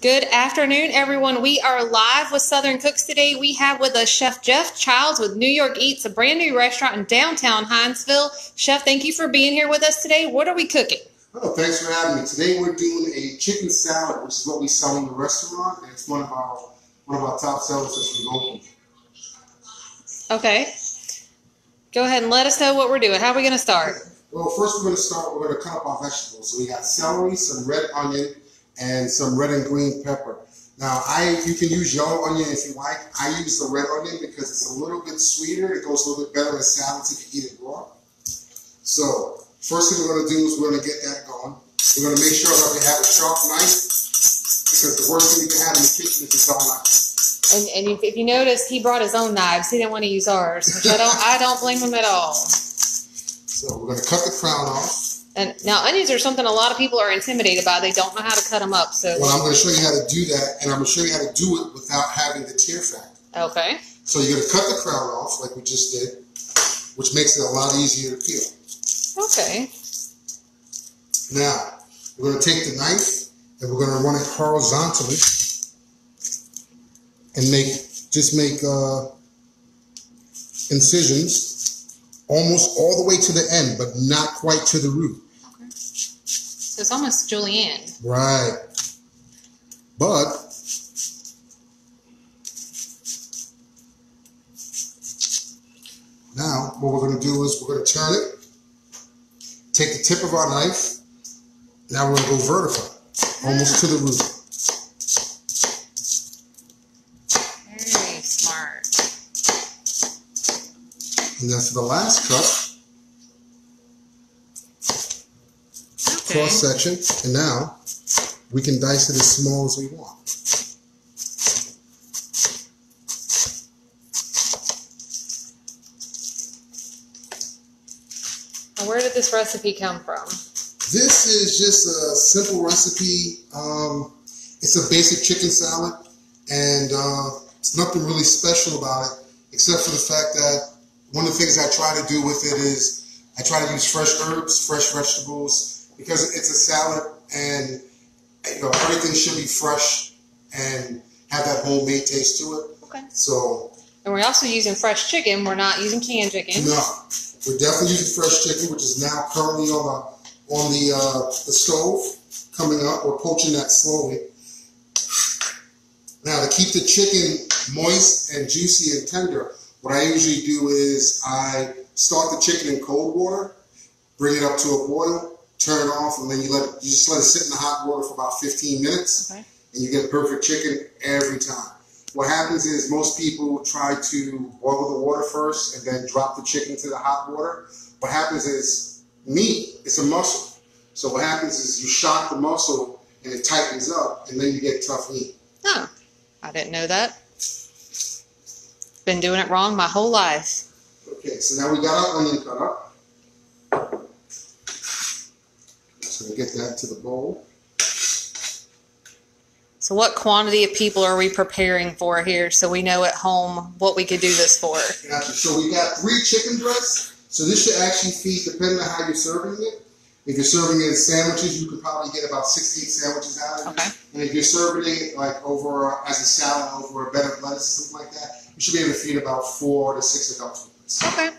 Good afternoon, everyone. We are live with Southern Cooks today. We have with us Chef Jeff Childs with New York Eats, a brand new restaurant in downtown Hinesville. Chef, thank you for being here with us today. What are we cooking? Oh, thanks for having me. Today we're doing a chicken salad, which is what we sell in the restaurant, and it's one of our top sellers since we've opened. Okay. Go ahead and let us know what we're doing. How are we going to start? Okay. Well, first we're going to cut up our vegetables. So we got celery, some red onion, and some red and green pepper. Now, you can use yellow onion if you like. I use the red onion because it's a little bit sweeter. It goes a little bit better in salads if you eat it raw. So, first thing we're going to do is we're going to get that going. We're going to make sure that we have a sharp knife because the worst thing you can have in the kitchen is a dull knife. And if you notice, he brought his own knives. He didn't want to use ours, which I don't blame him at all. So we're going to cut the crown off. And now onions are something a lot of people are intimidated by. They don't know how to cut them up. So well, I'm going to show you how to do that, and I'm going to show you how to do it without having the tear factor. Okay. So you're going to cut the crown off like we just did, which makes it a lot easier to peel. Okay. Now, we're going to take the knife, and we're going to run it horizontally and make incisions almost all the way to the end, but not quite to the root. Okay. So it's almost julienne. Right. But now what we're going to do is we're going to turn it, take the tip of our knife, now we're going to go vertical, almost to the root. Very smart. And then for the last cut, cross section, and now we can dice it as small as we want. Now, where did this recipe come from? This is just a simple recipe. It's a basic chicken salad, and it's nothing really special about it, except for the fact that one of the things I try to do with it is I try to use fresh herbs, fresh vegetables, because it's a salad and everything should be fresh and have that homemade taste to it. Okay. So. And we're also using fresh chicken. We're not using canned chicken. No, we're definitely using fresh chicken, which is now currently on the stove coming up. We're poaching that slowly. Now to keep the chicken moist and juicy and tender, what I usually do is I start the chicken in cold water, bring it up to a boil, turn it off, and then you just let it sit in the hot water for about 15 minutes, okay, and you get perfect chicken every time. What happens is most people try to boil the water first and then drop the chicken into the hot water. What happens is meat, it's a muscle. So what happens is you shock the muscle and it tightens up, and then you get tough meat. Oh, I didn't know that. Been doing it wrong my whole life. Okay, so now we got our onion cut up. So we get that to the bowl. So what quantity of people are we preparing for here so we know at home what we could do this for? Gotcha. So we got 3 chicken breasts. So this should actually feed, depending on how you're serving it. If you're serving it in sandwiches, you could probably get about 6 to 8 sandwiches out of it. Okay. And if you're serving it like over as a salad over a bed of lettuce or something like that, you should be able to feed about 4 to 6 adults with this. Okay.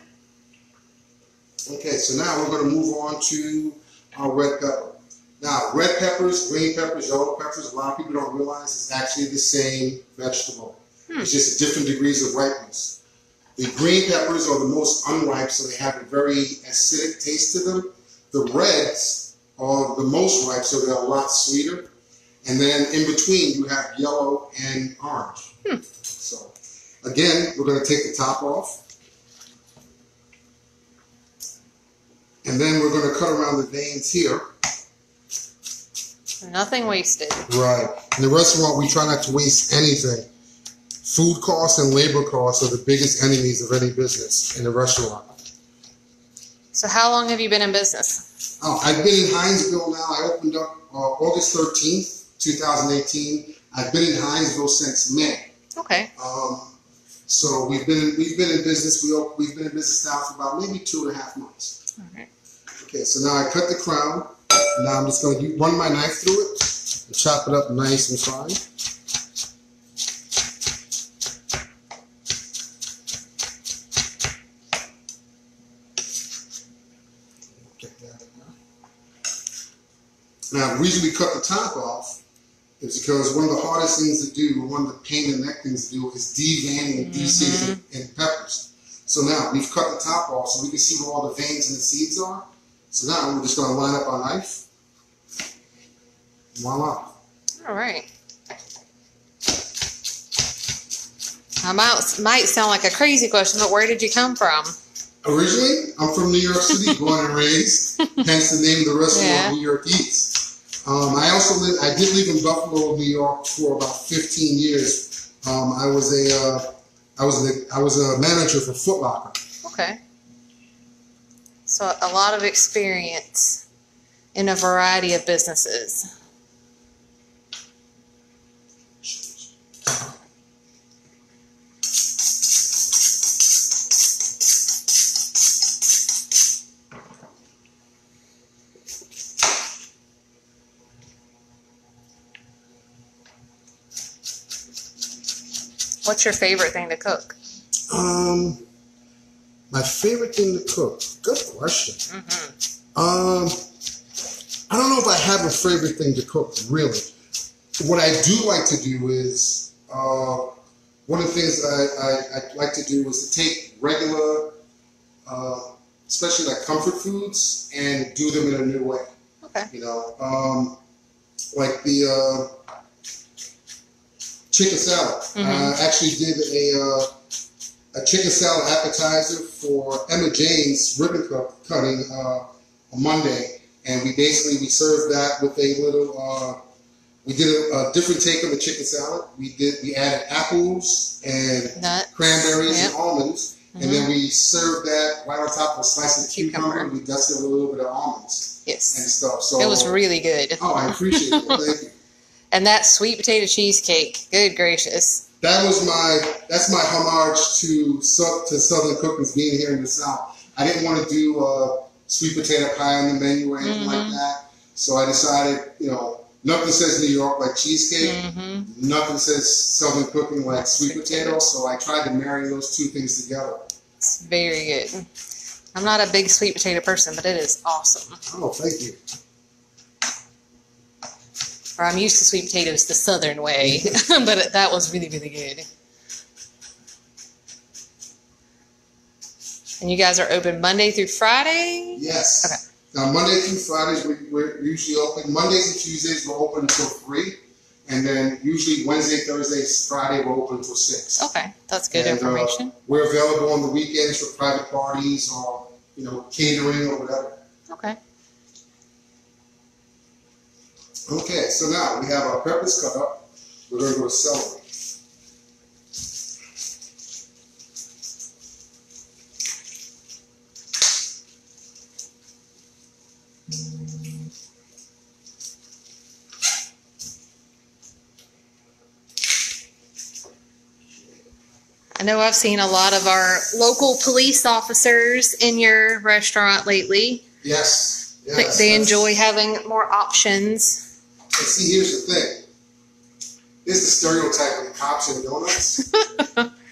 Okay, so now we're going to move on to our red pepper. Now, red peppers, green peppers, yellow peppers, a lot of people don't realize it's actually the same vegetable. It's just different degrees of ripeness. The green peppers are the most unripe, so they have a very acidic taste to them. The reds are the most ripe, so they're a lot sweeter. And then in between, you have yellow and orange. So, again, we're going to take the top off. And then we're going to cut around the veins here. Nothing wasted. Right. In the restaurant, we try not to waste anything. Food costs and labor costs are the biggest enemies of any business in the restaurant. So how long have you been in business? Oh, I've been in Hinesville now. I opened up August 13th, 2018. I've been in Hinesville since May. Okay. So we've been in business. We've been in business now for about maybe 2.5 months. All right. Okay, so now I cut the crown. Now I'm just going to run my knife through it. chop it up nice and fine. Now, the reason we cut the top off is because one of the hardest things to do, one of the pain in the neck things to do, is deveining and de-seeding in peppers. So now we've cut the top off so we can see where all the veins and the seeds are. So now we're just going to line up our knife. Voila. All right. I might sound like a crazy question, but where did you come from? Originally, I'm from New York City, born and raised, hence the name of the restaurant, New York Eats. I did live in Buffalo, New York for about 15 years. I was a manager for Foot Locker. Okay. So a lot of experience in a variety of businesses. What's your favorite thing to cook? My favorite thing to cook. Good question. I don't know if I have a favorite thing to cook, really. What I do like to do is, one of the things that I like to do is to take regular, especially like comfort foods, and do them in a new way. Okay. You know, like the chicken salad. I actually did a chicken salad appetizer for Emma Jane's ribbon cutting on Monday, and we served that with a little. We did a different take on the chicken salad. We added apples and nuts, cranberries and almonds, and then we served that right on top of a slice of cucumber. And we dusted with a little bit of almonds. Yes. And stuff. So it was really good. Oh, I appreciate it. Thank you. And that sweet potato cheesecake, good gracious. That's my homage to Southern cookers being here in the South. I didn't want to do sweet potato pie on the menu or anything like that. So I decided, nothing says New York like cheesecake. Nothing says Southern cooking like sweet potato. So I tried to marry those two things together. It's very good. I'm not a big sweet potato person, but it is awesome. Oh, thank you. Or I'm used to sweet potatoes the Southern way, but that was really, really good. And you guys are open Monday through Friday? Yes. Okay. Now, Monday through Fridays, we're usually open. Mondays and Tuesdays, we're open until 3. And then usually Wednesday, Thursday, Friday, we're open until 6. Okay, that's good information. We're available on the weekends for private parties or, catering or whatever. Okay. Okay, so now we have our peppers cut up. We're going to go to celery. I know I've seen a lot of our local police officers in your restaurant lately. Yes. They enjoy having more options. And see, here's the thing. This is the stereotype of the cops and donuts.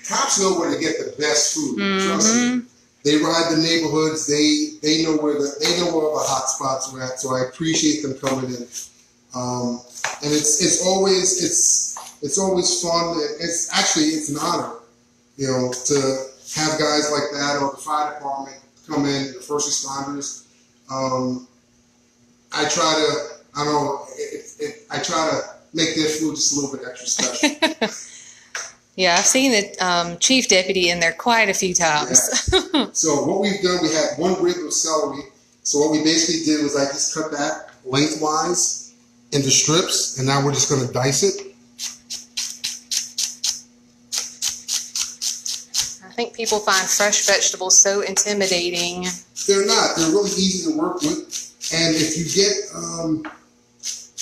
Cops know where to get the best food. Trust me. They ride the neighborhoods. They know where all the hot spots are at. So I appreciate them coming in. And it's always fun. It's an honor, to have guys like that or the fire department come in, the first responders. I try to make their food just a little bit extra special. Yeah, I've seen the chief deputy in there quite a few times. Yeah. So what we've done, we had 1 rib of celery. So what we basically did was I just cut that lengthwise into strips, and now we're just going to dice it. I think people find fresh vegetables so intimidating. They're not. They're really easy to work with. And if you get,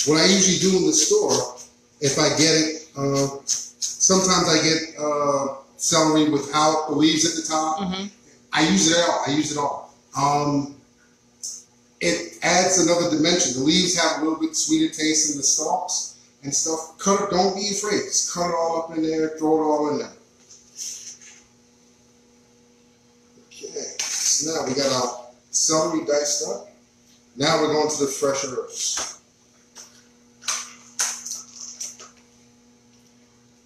what I usually do in the store, if I get it, sometimes I get celery without the leaves at the top. I use it all. it adds another dimension. The leaves have a little bit sweeter taste in the stalks and stuff. Cut it. Don't be afraid. Just cut it all up in there. Throw it all in there. Okay. So now we got our celery diced up. Now we're going to the fresh herbs.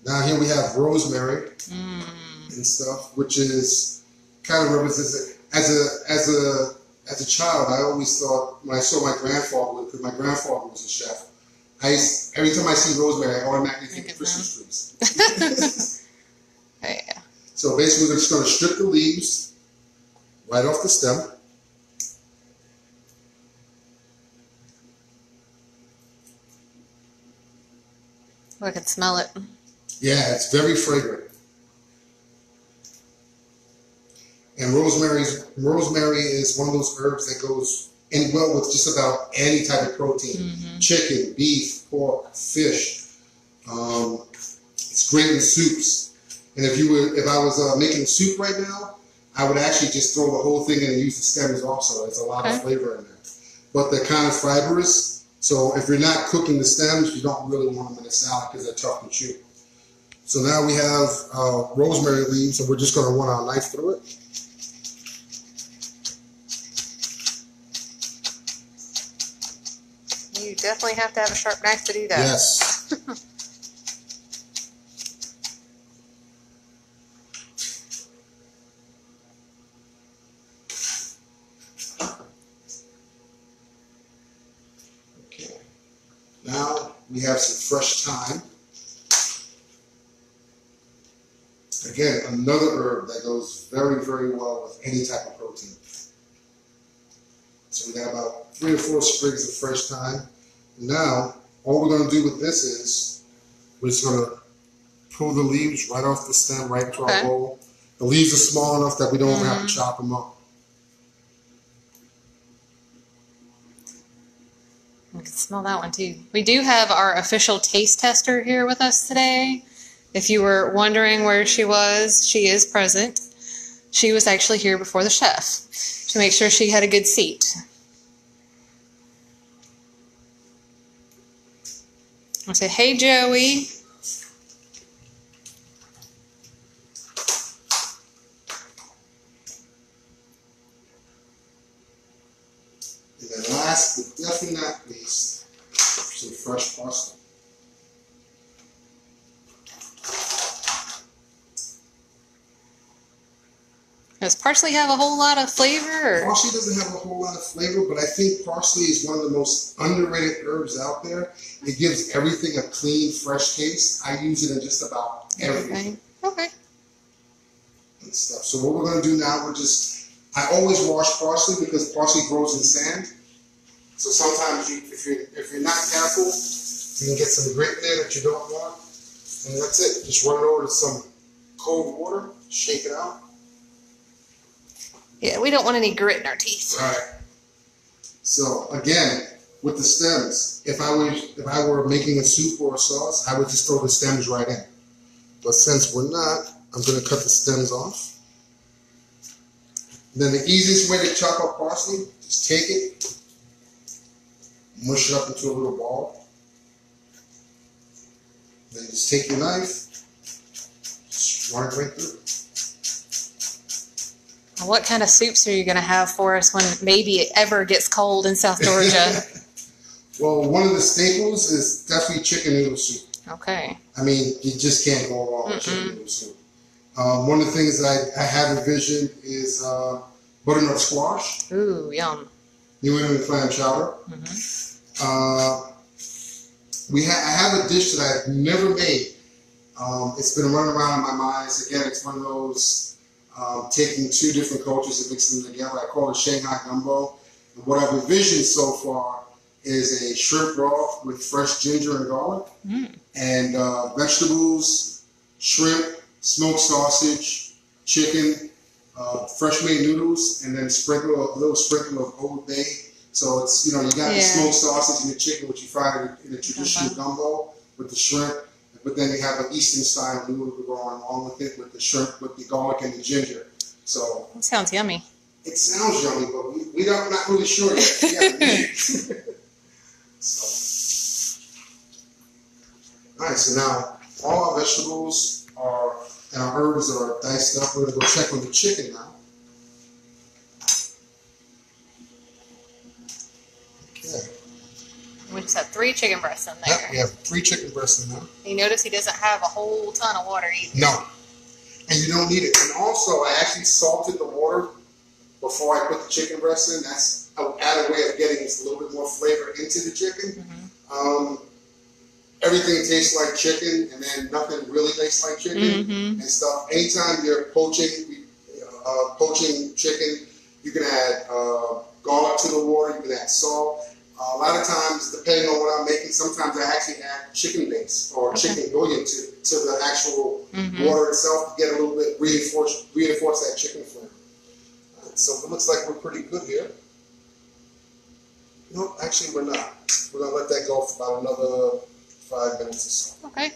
Now here we have rosemary and stuff, which is kind of represents as a child. I always thought when I saw my grandfather, because my grandfather was a chef, every time I see rosemary, I automatically think of Christmas trees. Yeah. So basically, we're just going to strip the leaves right off the stem. I can smell it. Yeah, it's very fragrant. And rosemary is one of those herbs that goes in well with just about any type of protein. Chicken, beef, pork, fish. It's great in soups. And if I was making soup right now, I would actually just throw the whole thing in and use the stems also. There's a lot of flavor in there. But they're kind of fibrous. So if you're not cooking the stems, you don't really want them in a salad because they're tough to chew. So now we have rosemary leaves, and we're just going to run our knife through it. You definitely have to have a sharp knife to do that. Yes. Okay. Now we have some fresh thyme. Again, another herb that goes very, very well with any type of protein. So we got about 3 or 4 sprigs of fresh thyme. Now, all we're going to do with this is we're just going to pull the leaves right off the stem, right into our bowl. The leaves are small enough that we don't even have to chop them up. I can smell that one too. We do have our official taste tester here with us today. If you were wondering where she was, she is present. She was actually here before the chef to make sure she had a good seat. I said, "Hey, Joey." And then last but definitely not least, some fresh parsley. Does parsley have a whole lot of flavor? Parsley doesn't have a whole lot of flavor, but I think parsley is one of the most underrated herbs out there. It gives everything a clean, fresh taste. I use it in just about everything. Okay. And stuff. So what we're going to do now, I always wash parsley because parsley grows in sand. So sometimes if you're not careful, you can get some grit in there that you don't want. And that's it. Just run it over to some cold water, shake it out. Yeah, we don't want any grit in our teeth. All right. So again, with the stems, if I were making a soup or a sauce, I would just throw the stems right in. But since we're not, I'm going to cut the stems off. And then the easiest way to chop up parsley, just take it, mush it up into a little ball. Then just take your knife, just run it right through. What kind of soups are you going to have for us when maybe it ever gets cold in South Georgia? Well, one of the staples is definitely chicken noodle soup. Okay. I mean, you just can't go wrong with chicken noodle soup. One of the things that I have envisioned is butternut squash. Ooh, yum. New England clam chowder. I have a dish that I've never made. It's been running around in my mind. Again, it's one of those taking 2 different cultures and mixing them together. I call it Shanghai gumbo. And what I've envisioned so far is a shrimp broth with fresh ginger and garlic, and vegetables, shrimp, smoked sausage, chicken, fresh made noodles, and then a little sprinkle of Old Bay. So it's, you got the smoked sausage and the chicken, which you fry in a traditional gumbo with the shrimp. But then you have an Eastern style noodle to go along with it, with the shrimp, with the garlic and the ginger. So that sounds yummy. It sounds yummy, but we don't, not really sure yet. Alright, so now all our vegetables and our herbs are diced up. We're going to go check on the chicken now. Okay. We just have 3 chicken breasts in there. Yep, we have 3 chicken breasts in there. You notice he doesn't have a whole ton of water either. No. And you don't need it. And also, I actually salted the water before I put the chicken breast in. That's an added way of getting just a little bit more flavor into the chicken. Everything tastes like chicken, and then nothing really tastes like chicken and stuff. Anytime you're poaching chicken, you can add garlic to the water. You can add salt. A lot of times, depending on what I'm making, sometimes I actually add chicken base or chicken bouillon to the actual water itself to get a little bit reinforce that chicken flavor. So it looks like we're pretty good here. No, actually we're not. We're going to let that go for about another 5 minutes or so. Okay.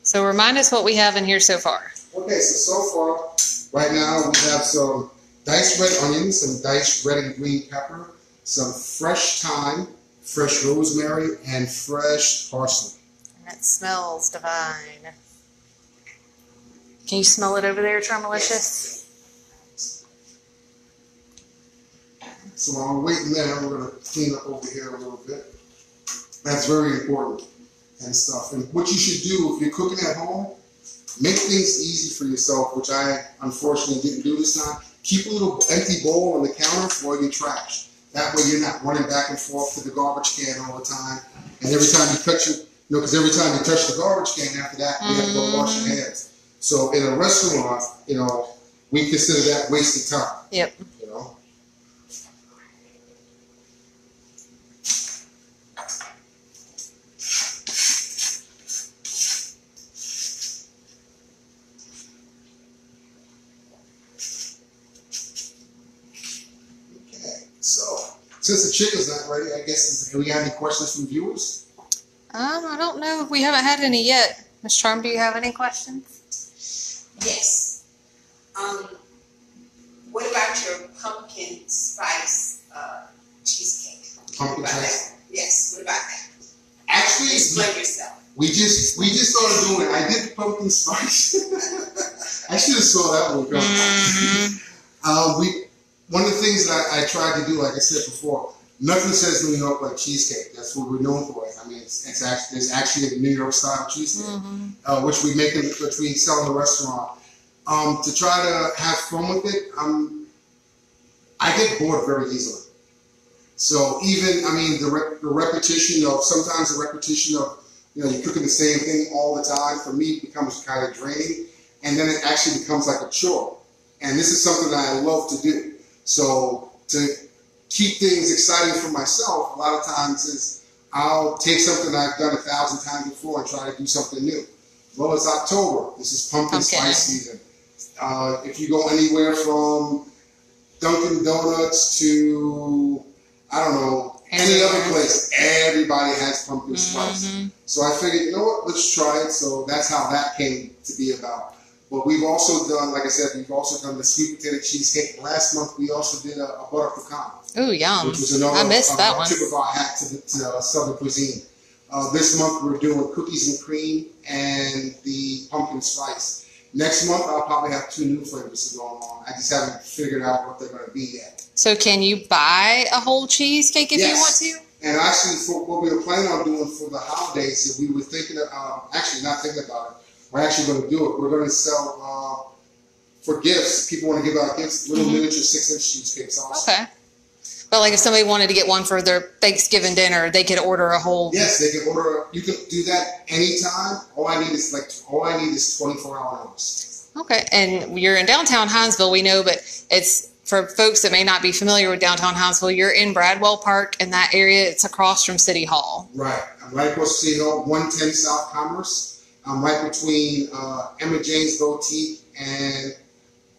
So remind us what we have in here so far. Okay, so far, right now we have some diced red onions, some diced red and green pepper, some fresh thyme, fresh rosemary, and fresh parsley. And that smells divine. Can you smell it over there, Charmalicious? So while we're waiting there, we're going to clean up over here a little bit. That's very important and stuff. And what you should do if you're cooking at home, make things easy for yourself, which I unfortunately didn't do this time. Keep a little empty bowl on the counter for your trash. That way you're not running back and forth to the garbage can all the time. And every time you touch it, because every time you touch the garbage can after that, you have to go wash your hands. So in a restaurant, we consider that wasted time. Yep. Since the chicken's not ready, I guess, do we have any questions from viewers? I don't know. We haven't had any yet. Miss Charm, do you have any questions? Yes. What about your pumpkin spice cheesecake? Pumpkin spice? Yes. What about that? Actually, explain yourself. We just started doing it. I did the pumpkin spice. I should have saw that one coming. One of the things that I tried to do, like I said before, nothing says New York like cheesecake. That's what we're known for. I mean, it's actually a New York style cheesecake, which we sell in the restaurant. To try to have fun with it, I get bored very easily. So even, the repetition of you're cooking the same thing all the time, for me becomes kind of draining, and then it actually becomes like a chore. And this is something that I love to do. So to keep things exciting for myself, a lot of times is I'll take something I've done 1,000 times before and try to do something new. Well, it's October. This is pumpkin spice season. If you go anywhere from Dunkin' Donuts to, I don't know, any other place, everybody has pumpkin spice. So I figured, you know what, let's try it. So that's how that came to be about. But we've also done, like I said, the sweet potato cheesecake. Last month we also did a butter pecan. Ooh, yum. Which was another I missed that one. tip of our hat to Southern cuisine. This month we're doing cookies and cream and the pumpkin spice. Next month I'll probably have 2 new flavors going on. I just haven't figured out what they're going to be yet. So can you buy a whole cheesecake if you want to? And actually, for what we were planning on doing for the holidays, we were thinking of, actually not thinking about it. We're actually going to do it. We're going to sell, for gifts, people want to give out gifts, little miniature 6-inch cheesecakes also. Okay. But like if somebody wanted to get one for their Thanksgiving dinner, they could order a whole... Yes, they can order, you can do that anytime. All I need is 24-hour notice. Okay, and you're in downtown Hinesville, we know, but it's, for folks that may not be familiar with downtown Hinesville, you're in Bradwell Park, in that area. It's across from City Hall. Right. I'm right across City Hall, 110 South Commerce. I'm right between Emma Jane's Boutique and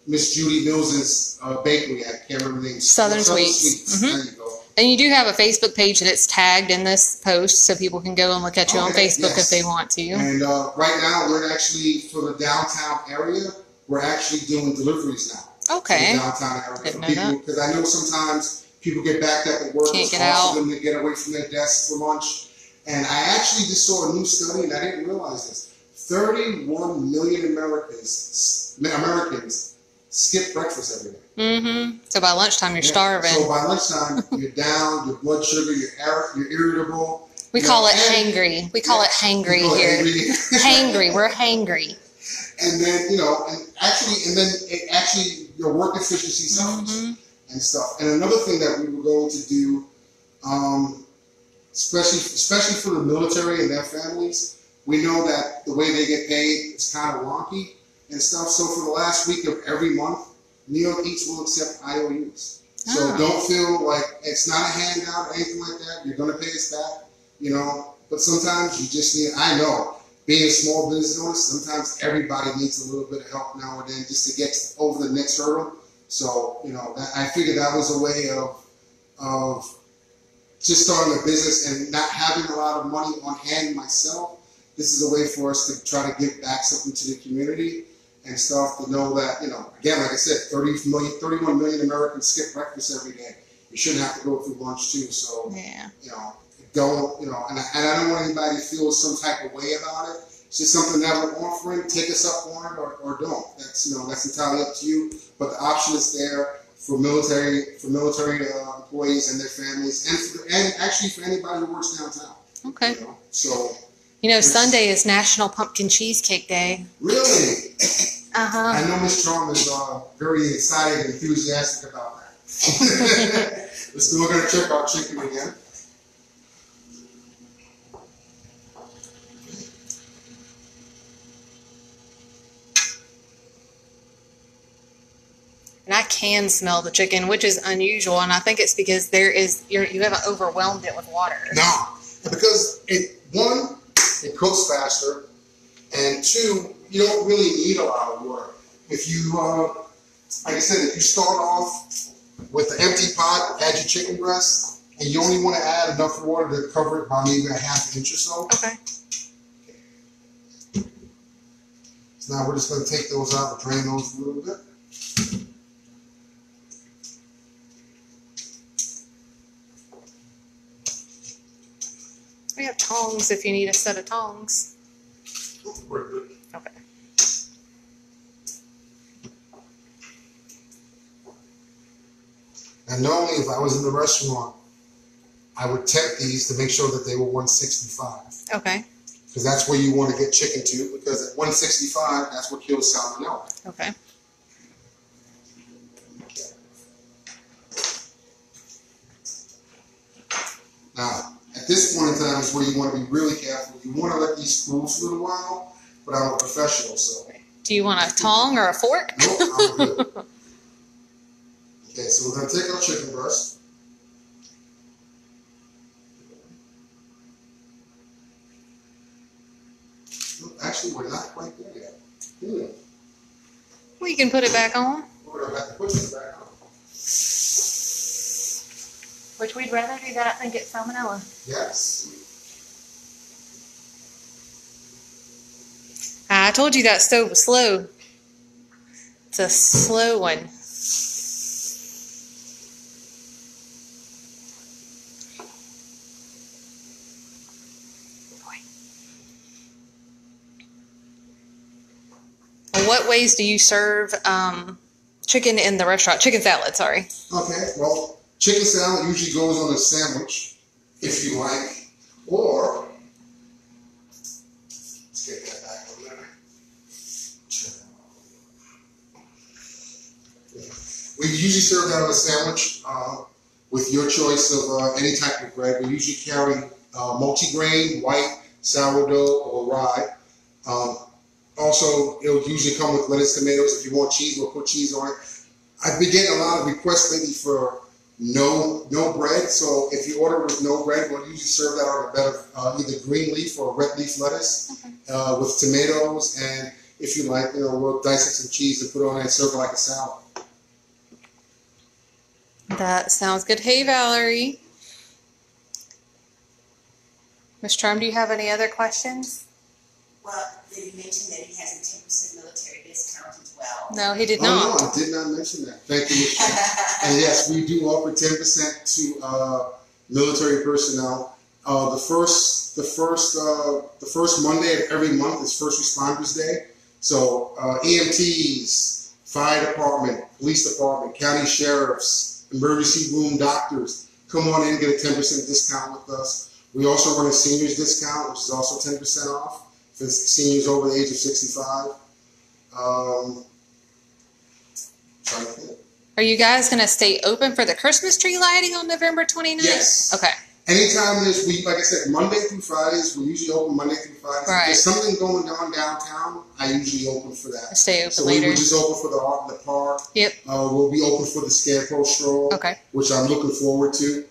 Miss Judy Mills's bakery. I can't remember the name. Southern Sweets. There you go. And you do have a Facebook page, and it's tagged in this post, so people can go and look at you on Facebook if they want to. And right now, we're actually, for the downtown area, we're actually doing deliveries now. Okay. In the downtown area. Didn't know People, that. because I know sometimes people get backed up at work. Can't It's get hard out. for them to get away from their desks for lunch. And I actually just saw a new study, and I didn't realize this. 31 million Americans skip breakfast every day. Mm-hmm. So by lunchtime, you're Yeah. starving. So by lunchtime, you're down, your blood sugar, you're irritable. We call it hangry. We call it hangry here. Hangry. We're hangry. And then, actually your work efficiency suffers and stuff. And another thing that we were going to do, especially for the military and their families, we know that the way they get paid is kind of wonky and stuff. So for the last week of every month, New York Eats will accept IOUs. So don't feel like it's not a handout or anything like that. You're going to pay us back, But sometimes you just need, I know, being a small business owner, sometimes everybody needs a little bit of help now and then just to get over the next hurdle. So, I figured that was a way of just starting a business and not having a lot of money on hand myself. This is a way for us to try to give back something to the community and stuff, to know that, again, like I said, 31 million Americans skip breakfast every day. You shouldn't have to go through lunch too. So, don't, and I don't want anybody to feel some type of way about it. It's just something that we're offering. Take us up on it or don't. That's, that's entirely up to you. But the option is there for military employees and their families, and actually for anybody who works downtown. Okay. So. Sunday is National Pumpkin Cheesecake Day. Really? Uh-huh. I know Miss Trom is very excited and enthusiastic about that. We're going to check our chicken again. And I can smell the chicken, which is unusual, and I think it's because you haven't overwhelmed it with water. No, because it cooks faster, and two, you don't really need a lot of water. If you, like I said, if you start off with an empty pot, add your chicken breast, and you only want to add enough water to cover it by maybe a half inch or so. Okay. So now we're just going to take those out and drain those a little bit. We have tongs if you need a set of tongs. We're good. Okay. And normally, if I was in the restaurant, I would temp these to make sure that they were 165. Okay. Because that's where you want to get chicken to, because at 165, that's what kills salmonella. Okay. Now, at this point in time is where you want to be really careful. You want to let these cool for a little while, but I'm a professional, so. Do you want a tong or a fork? Nope, I'm good. Okay, so we're going to take our chicken breast. Actually, we're not quite there yet. We can put it back on. We're going to have to put this back on. Which we'd rather do that than get salmonella. Yes. I told you that stove was slow. It's a slow one. What ways do you serve chicken in the restaurant? Chicken salad, sorry. Okay, well, chicken salad usually goes on a sandwich, if you like, or, let's get that back over there. We usually serve that on a sandwich with your choice of any type of bread. We usually carry multi-grain, white, sourdough, or rye. Also, it'll usually come with lettuce, tomatoes. If you want cheese, we'll put cheese on it. I've been getting a lot of requests lately for no bread. So if you order with no bread, we'll usually serve that on a bed of either green leaf or red leaf lettuce with tomatoes. And if you like, we'll dice some cheese and put it on it and serve it like a salad. That sounds good. Hey, Valerie. Ms. Trum, do you have any other questions? Well, did he mention that he has a 10% military discount as well? No, he did Oh, not. no, I did not mention that. Thank you, Michelle. And yes, we do offer 10% to military personnel. The first Monday of every month is First Responders Day. So EMTs, fire department, police department, county sheriffs, emergency room doctors, come on in and get a 10% discount with us. We also run a seniors discount, which is also 10% off for seniors over the age of 65. Trying to think. Are you guys going to stay open for the Christmas tree lighting on November 29th? Yes. Okay. Anytime this week, like I said, Monday through Fridays, we usually open Monday through Fridays. Right. If there's something going on downtown, I usually open for that. Stay open so later. We would just open for the art in the park. Yep. We'll be open for the Scarecrow Stroll, Okay. which I'm looking forward to.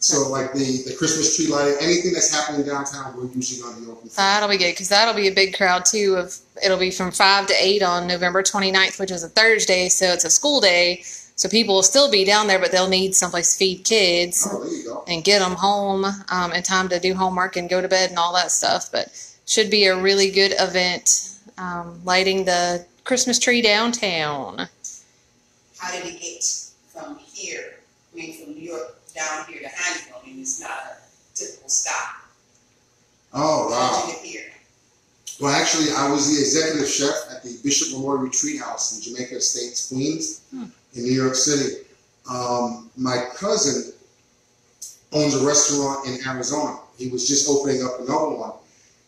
So like the Christmas tree lighting, anything that's happening downtown, we're usually going to be open for. That'll be good because that'll be a big crowd too. It'll be from 5 to 8 on November 29th, which is a Thursday, so it's a school day. So people will still be down there, but they'll need someplace to feed kids Oh, there you go. and get them home in time to do homework and go to bed and all that stuff. But should be a really good event, lighting the Christmas tree downtown. How did it get from here, I mean, from New York down here to Hinesville? I mean, it's not a typical stop. Oh, wow. How did it get here? Well, actually, I was the executive chef at the Bishop Memorial Retreat House in Jamaica Estates, Queens, in New York City. My cousin owns a restaurant in Arizona. He was just opening up another one.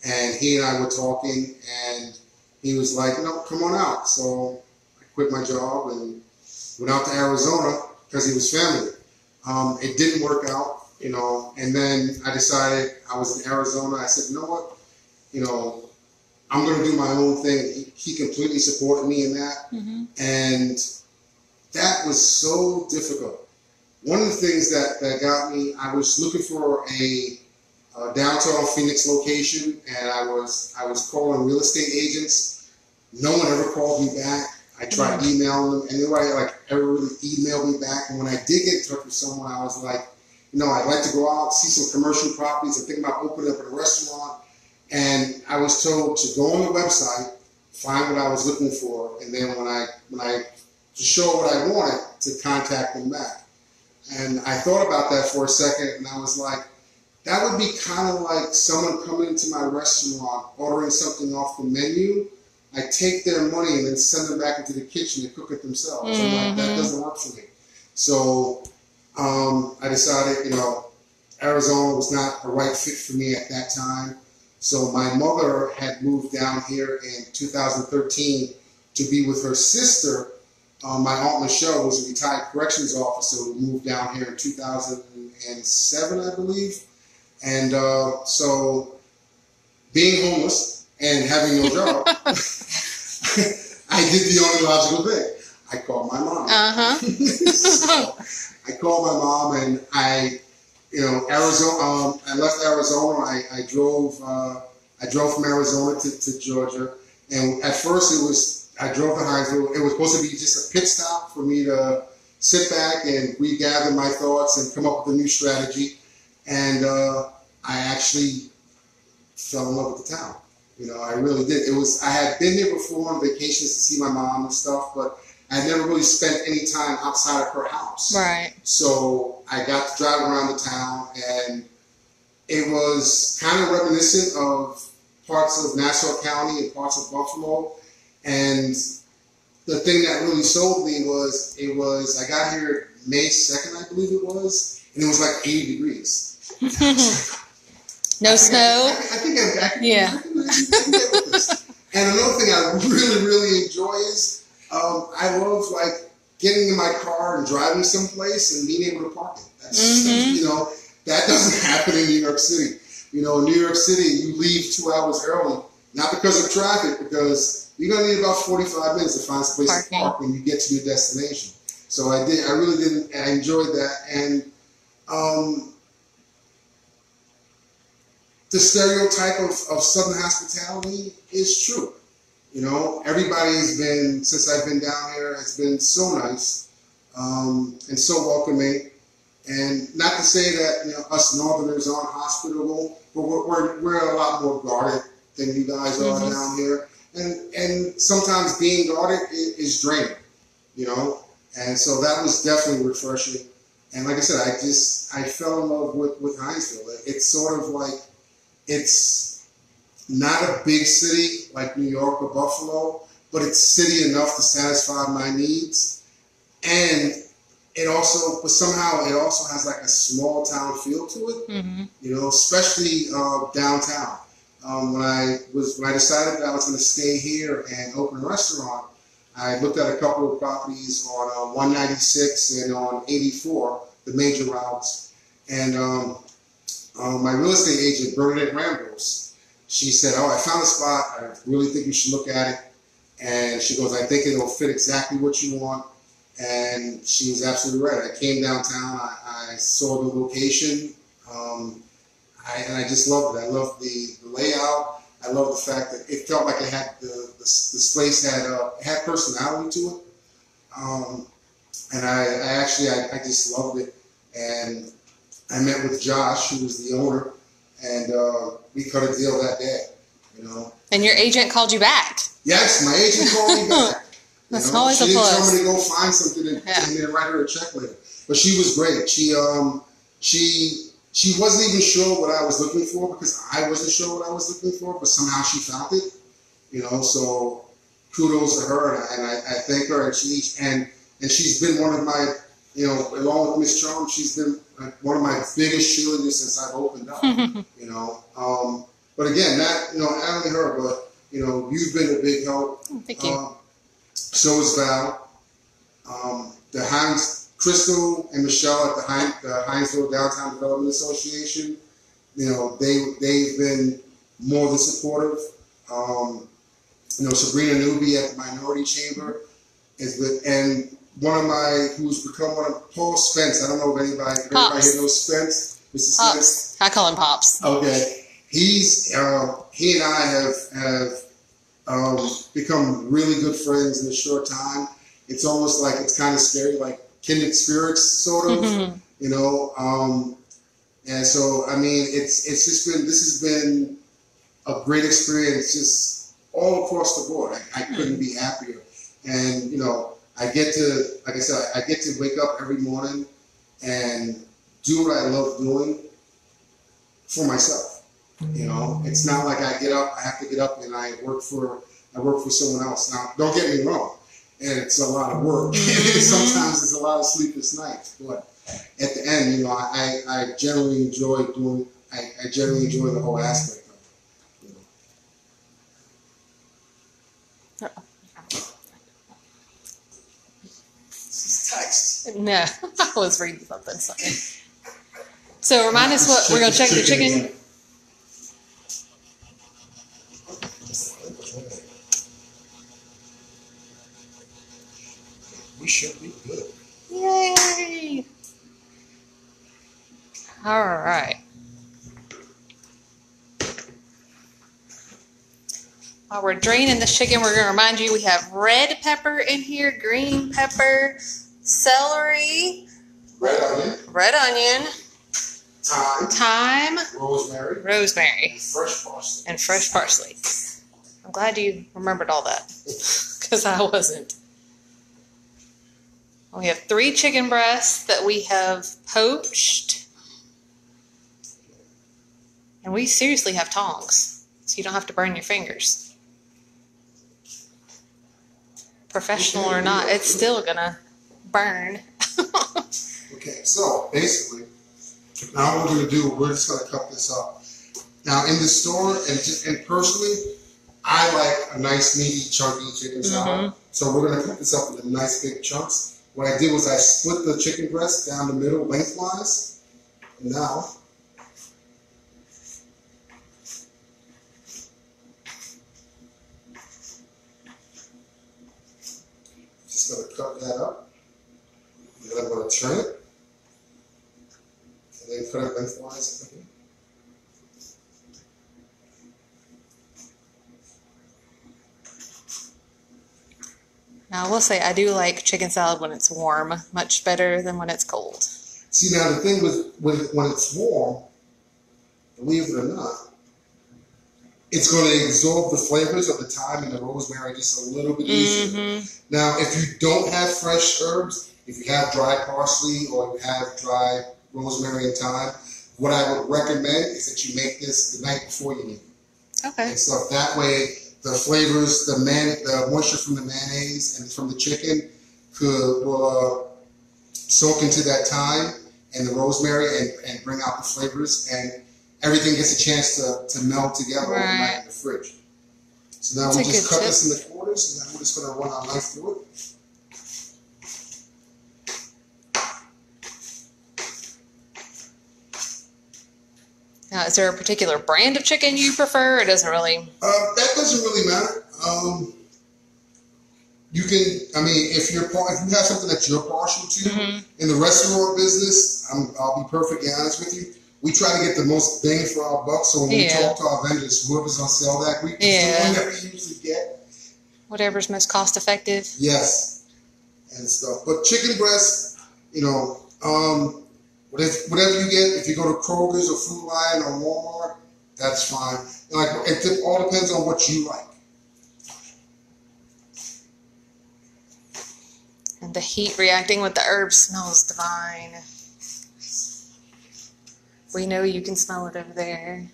And he and I were talking, and he was like, no, come on out. So I quit my job and went out to Arizona because he was family. It didn't work out, you know, and then I decided, I was in Arizona. I said, you know what, you know, I'm going to do my own thing. He completely supported me in that. Mm-hmm. And that was so difficult. One of the things that got me, I was looking for a downtown Phoenix location, and I was calling real estate agents. No one ever called me back. I tried emailing them, and nobody ever really emailed me back. And when I did get in touch with someone, I was like, you know, I'd like to go out, see some commercial properties. I'm thinking about opening up a restaurant. And I was told to go on the website, find what I was looking for, and then when I to show what I wanted, to contact them back. And I thought about that for a second, and I was like, that would be kind of like someone coming into my restaurant, ordering something off the menu. I take their money and then send them back into the kitchen to cook it themselves. I'm like, that doesn't work for me. So I decided, you know, Arizona was not a right fit for me at that time. So my mother had moved down here in 2013 to be with her sister. My Aunt Michelle was a retired corrections officer who moved down here in 2007, I believe. And so being homeless and having no job, I did the only logical thing. I called my mom. So I called my mom, and you know, Arizona. I left Arizona. I drove from Arizona to Georgia, and at first I drove to Hinesville. It was supposed to be just a pit stop for me to sit back and regather my thoughts and come up with a new strategy. And I actually fell in love with the town. You know, I really did. I had been there before on vacations to see my mom and stuff, but I had never really spent any time outside of her house. Right. So I got to drive around the town, and it was kind of reminiscent of parts of Nassau County and parts of Buffalo. And the thing that really sold me was I got here May 2nd, I believe it was, and it was like 80 degrees. No snow? I think I can Yeah. get with this. And another thing I really, really enjoy is I love getting in my car and driving someplace and being able to park it. That's you know, that doesn't happen in New York City. You know, in New York City, you leave 2 hours early, not because of traffic, because you're gonna need about 45 minutes to find a place to park when you get to your destination. So I really did. I enjoyed that, and the stereotype of Southern hospitality is true. You know, everybody's been, since I've been down here, has been so nice and so welcoming. And not to say that us Northerners aren't hospitable, but we're a lot more guarded than you guys are down here. And sometimes being guarded is draining, And so that was definitely refreshing. And like I said, I fell in love with Hinesville. It's sort of like, it's not a big city like New York or Buffalo, but it's city enough to satisfy my needs. And but somehow it also has like a small town feel to it, especially downtown. When I decided that I was going to stay here and open a restaurant, I looked at a couple of properties on 196 and on 84, the major routes. And my real estate agent, Bernadette Rambos, she said, "Oh, I found a spot. I really think you should look at it." And she goes, "I think it'll fit exactly what you want." And she was absolutely right. I came downtown. I saw the location. And I just loved it. I loved the layout. I loved the fact that it felt like it had this place had personality to it. And I just loved it. And I met with Josh, who was the owner, and we cut a deal that day. And your agent called you back. Yes, my agent called me back. That's always a plus. She didn't tell me to go find something and then write her a check later. But she was great. She wasn't even sure what I was looking for because I wasn't sure what I was looking for, but somehow she found it. So kudos to her, and I thank her. And she's been one of my, along with Miss Charm, she's been one of my biggest cheerleaders since I've opened up. But again, not only her, but you've been a big help. Thank you. So is Val. Crystal and Michelle at the Hinesville Downtown Development Association, they've been more than supportive. Sabrina Newby at the Minority Chamber and who's become one of Paul Spence. I don't know if anybody here knows Spence. Mr. Pops. Spence. I call him Pops. Okay. He and I have become really good friends in a short time. It's almost like it's kind of scary, like kindred spirits, sort of, and so I mean, this has been a great experience, just all across the board. I couldn't be happier, and I get to wake up every morning and do what I love doing for myself. It's not like I have to get up and I work for someone else. Now, don't get me wrong. And it's a lot of work. Sometimes it's a lot of sleepless nights. But at the end, I generally enjoy the whole aspect of it. She's touched. No, I was reading something. Sorry. So remind us what we're going to check the chicken. We should be good. Yay! All right. While we're draining the chicken, we're going to remind you we have red pepper in here, green pepper, celery, red onion, thyme, rosemary, and fresh parsley. I'm glad you remembered all that because I wasn't. We have 3 chicken breasts that we have poached. And we seriously have tongs, so you don't have to burn your fingers. Professional or not, it's still gonna burn. Okay, so basically, now what we're gonna do, we're just gonna cut this up. Now in the store, and personally, I like a nice meaty chunky chicken salad. So we're gonna cut this up into nice big chunks. What I did was I split the chicken breast down the middle lengthwise. And now, just going to cut that up. And then I'm going to turn it. And then cut it lengthwise. Now, I will say I do like chicken salad when it's warm much better than when it's cold. See, now the thing with when it's warm, believe it or not, it's going to absorb the flavors of the thyme and the rosemary just a little bit easier. Now, if you don't have fresh herbs, if you have dry parsley or you have dry rosemary and thyme, what I would recommend is that you make this the night before you eat it. Okay. And so that way, the flavors, the moisture from the mayonnaise and from the chicken will soak into that thyme and the rosemary and bring out the flavors, and everything gets a chance to meld together overnight in the fridge. So now we just cut this in the quarters, and then we're just going to run our knife through it. Now, is there a particular brand of chicken you prefer? It doesn't really. That doesn't really matter. You can, I mean, if you have something that you're partial to in the restaurant business, I'll be perfectly honest with you. We try to get the most bang for our buck. So when we talk to our vendors, whoever's on sale that week, it's the one that we usually get. Whatever's most cost effective. Yes, and stuff. But chicken breast, you know, whatever you get, if you go to Kroger's or Food Lion or Walmart, that's fine. Like, it all depends on what you like. And the heat reacting with the herbs smells divine. We know you can smell it over there.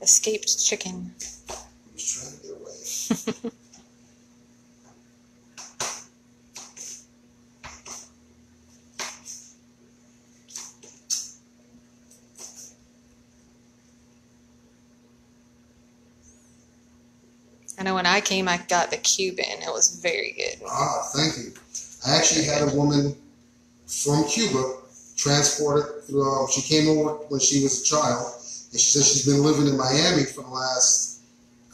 Escaped chicken. I was trying to get away. I know when I came, I got the Cuban. It was very good. Ah, thank you. I actually had a woman from Cuba transported through. She came over when she was a child, and she said she's been living in Miami for the last,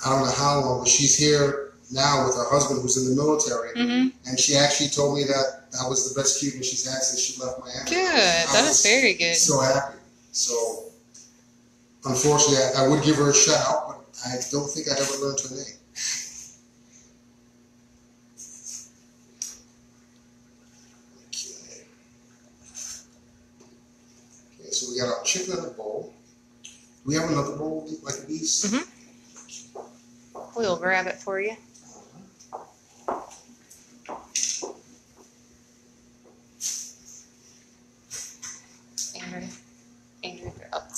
I don't know how long, but she's here now with her husband who's in the military. And she actually told me that was the best Cuban she's had since she left Miami. Good. That is very good. So happy. So, unfortunately, I would give her a shout out, but I don't think I ever learned her name. So we got our chicken in a bowl. Do we have another bowl like these? We'll grab it for you. Andrew, up.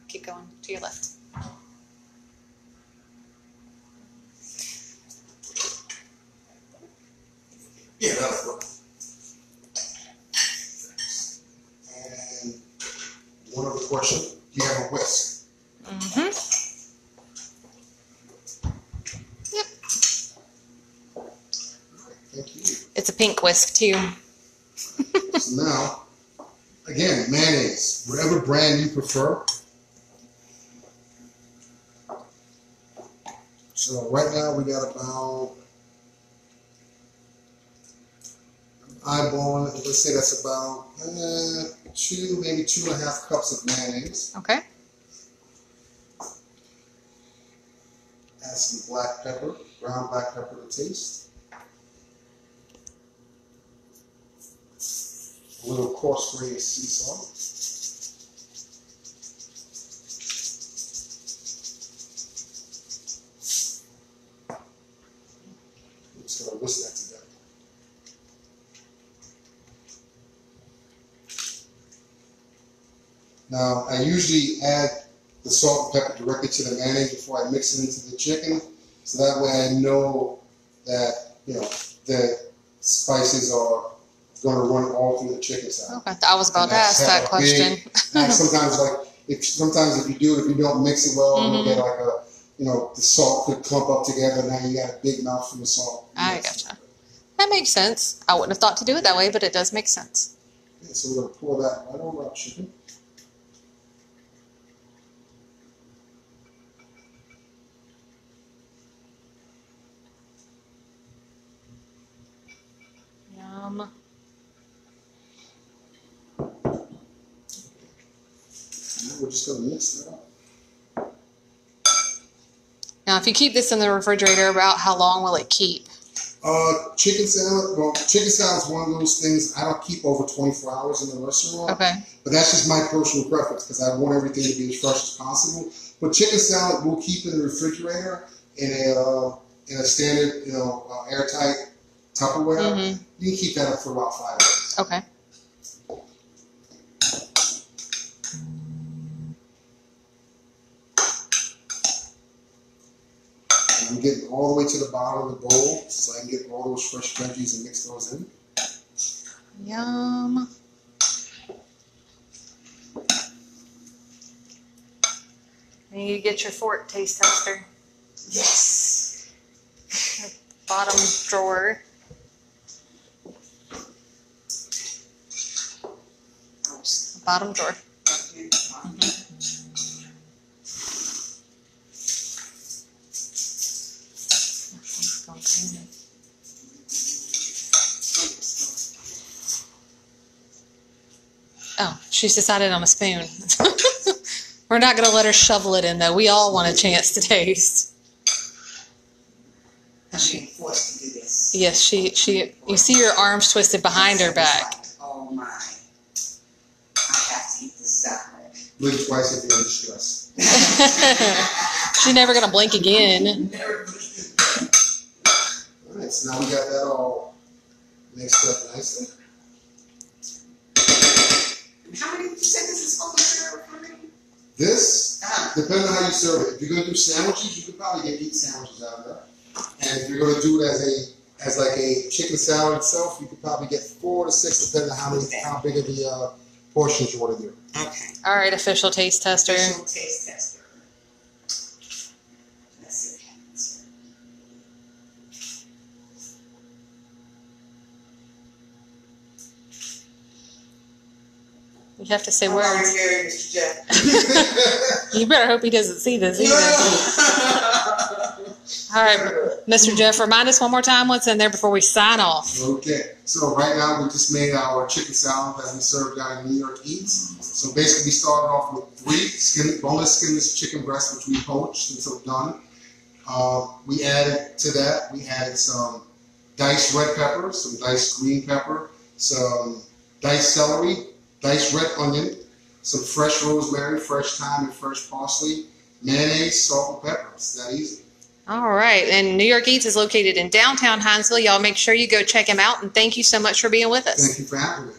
Keep going to your left. Yeah, that'll work. One other question. Do you have a whisk? Yep. Thank you. It's a pink whisk, too. So now, again, mayonnaise. Whatever brand you prefer. So right now we got about, eyeballing, let's say that's about maybe 2.5 cups of mayonnaise. Okay. Add some black pepper, ground black pepper to taste. A little coarse grained sea salt. I'm just going to whisk that together. Now, I usually add the salt and pepper directly to the mayonnaise before I mix it into the chicken, so that way I know that, you know, the spices are going to run all through the chicken side. Okay, I was about to ask that question. Sometimes if you don't mix it well, you get like the salt could clump up together, and now you got a big mouth from the salt. I gotcha. That makes sense. I wouldn't have thought to do it that way, but it does make sense. Yeah, so we're going to pour that right over our chicken. we're just going to mix that up. Now, if you keep this in the refrigerator, about how long will it keep? Chicken salad. Well, chicken salad is one of those things I don't keep over 24 hours in the restaurant. Okay. But that's just my personal preference because I want everything to be as fresh as possible. But chicken salad we'll keep in the refrigerator in a standard, airtight Tupperware. Mm-hmm. You can keep that up for about 5 days. Okay. I'm getting all the way to the bottom of the bowl so I can get all those fresh veggies and mix those in. Yum. And you get your fork taste tester. Yes. Bottom drawer. Bottom drawer. Oh, she's decided on a spoon. We're not going to let her shovel it in, though. We all want a chance to taste. I'm being forced to do this. Yes, you see her arms twisted behind her back. Oh my. I have to eat this salad. Blink twice if you're in distress. She's never going to blink again. Alright, so now we got that all mixed up nicely. How many seconds is supposed to serve? How many? This, depending on how you serve it. If you're going to do sandwiches, you could probably get 8 sandwiches out of that. And if you're going to do it as like a chicken salad itself, you could probably get 4 to 6, depending on how big of the portions you want to do. Okay. All right, official taste tester. Official taste tester. Let's see what happens. You have to say How are words. you here, Mr. Jeff? You better hope he doesn't see this either. All right, Mr. Jeff, remind us one more time what's in there before we sign off. Okay, so right now we just made our chicken salad that we served down in New York Eats. So basically we started off with 3 boneless skinless chicken breasts, which we poached until done. We added to that, we added some diced red pepper, some diced green pepper, some diced celery, diced red onion, some fresh rosemary, fresh thyme, and fresh parsley, mayonnaise, salt, and pepper. It's that easy. All right, and New York Eats is located in downtown Hinesville. Y'all make sure you go check him out, and thank you so much for being with us. Thank you for having me.